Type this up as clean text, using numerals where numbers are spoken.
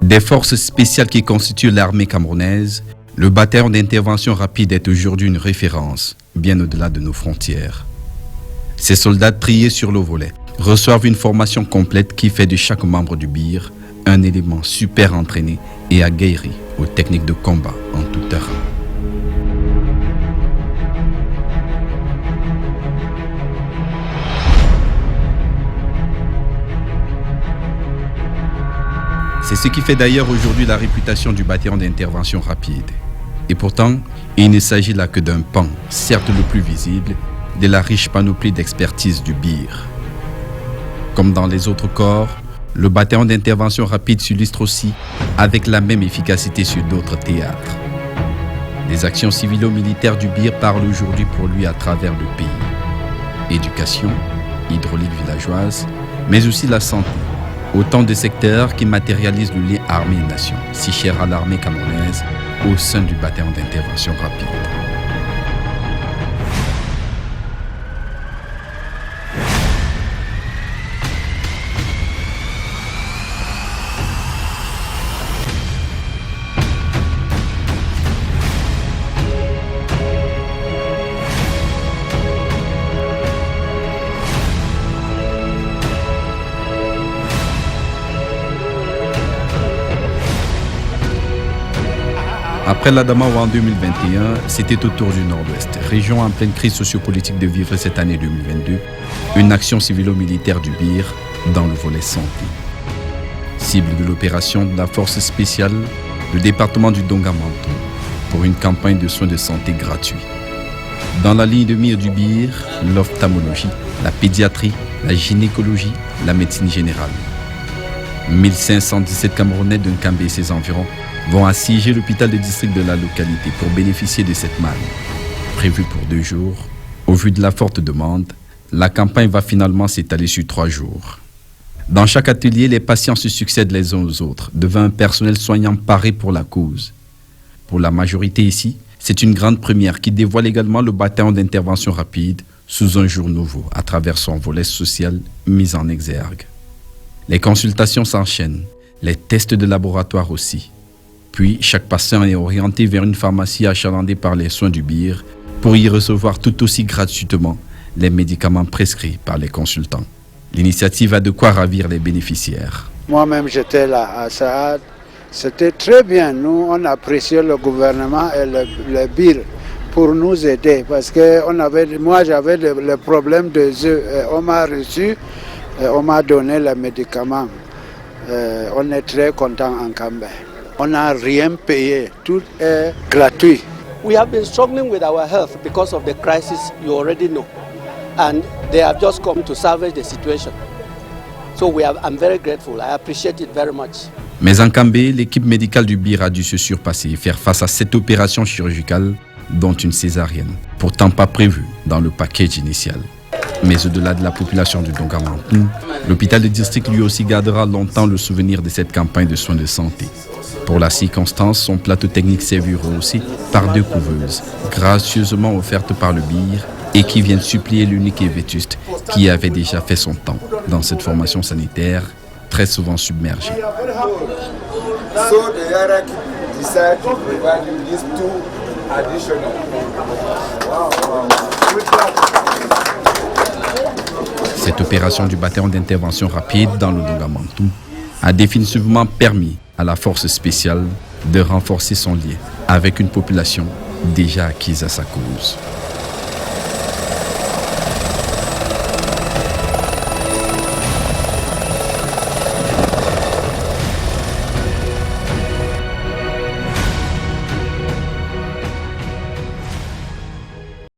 Des forces spéciales qui constituent l'armée camerounaise, le bataillon d'intervention rapide est aujourd'hui une référence, bien au-delà de nos frontières. Ces soldats triés sur le volet reçoivent une formation complète qui fait de chaque membre du BIR un élément super entraîné et aguerri aux techniques de combat en tout terrain. C'est ce qui fait d'ailleurs aujourd'hui la réputation du bataillon d'intervention rapide. Et pourtant, il ne s'agit là que d'un pan, certes le plus visible, de la riche panoplie d'expertise du BIR. Comme dans les autres corps, le bataillon d'intervention rapide s'illustre aussi avec la même efficacité sur d'autres théâtres. Les actions civilo-militaires du BIR parlent aujourd'hui pour lui à travers le pays. Éducation, hydraulique villageoise, mais aussi la santé. Autant de secteurs qui matérialisent le lien armée-nation, si cher à l'armée camerounaise, au sein du bataillon d'intervention rapide. Après l'Adamawa en 2021, c'était au tour du Nord-Ouest, région en pleine crise sociopolitique, de vivre cette année 2022 une action civilo-militaire du BIR dans le volet santé. Cible de l'opération de la force spéciale, le département du Dongamantou, pour une campagne de soins de santé gratuits. Dans la ligne de mire du BIR, l'ophtalmologie, la pédiatrie, la gynécologie, la médecine générale. 1517 Camerounais de Nkambé et ses environs vont assiéger l'hôpital de district de la localité pour bénéficier de cette manne. Prévue pour 2 jours, au vu de la forte demande, la campagne va finalement s'étaler sur 3 jours. Dans chaque atelier, les patients se succèdent les uns aux autres, devant un personnel soignant paré pour la cause. Pour la majorité ici, c'est une grande première qui dévoile également le bataillon d'intervention rapide sous un jour nouveau, à travers son volet social mis en exergue. Les consultations s'enchaînent, les tests de laboratoire aussi. Puis, chaque patient est orienté vers une pharmacie achalandée par les soins du BIR pour y recevoir tout aussi gratuitement les médicaments prescrits par les consultants. L'initiative a de quoi ravir les bénéficiaires. Moi-même, j'étais là à Saad. C'était très bien. Nous, on appréciait le gouvernement et le BIR pour nous aider parce que moi, j'avais le problème des œufs. On m'a reçu, on m'a donné les médicaments. On est très content en Cambé. On n'a rien payé, tout est gratuit. We have been struggling with our health because of the crisis you already know, and they have just come to salvage the situation. So I'm very grateful. I appreciate it very much. Mais en Cambé, l'équipe médicale du BIR a dû se surpasser et faire face à cette opération chirurgicale, dont une césarienne, pourtant pas prévue dans le package initial. Mais au-delà de la population du Dongamantou, l'hôpital de district lui aussi gardera longtemps le souvenir de cette campagne de soins de santé. Pour la circonstance, son plateau technique servira aussi par 2 couveuses, gracieusement offertes par le BIR et qui viennent supplier l'unique et vétuste qui avait déjà fait son temps dans cette formation sanitaire, très souvent submergée. Cette opération du bataillon d'intervention rapide dans le Dongamantou a définitivement permis à la force spéciale de renforcer son lien avec une population déjà acquise à sa cause.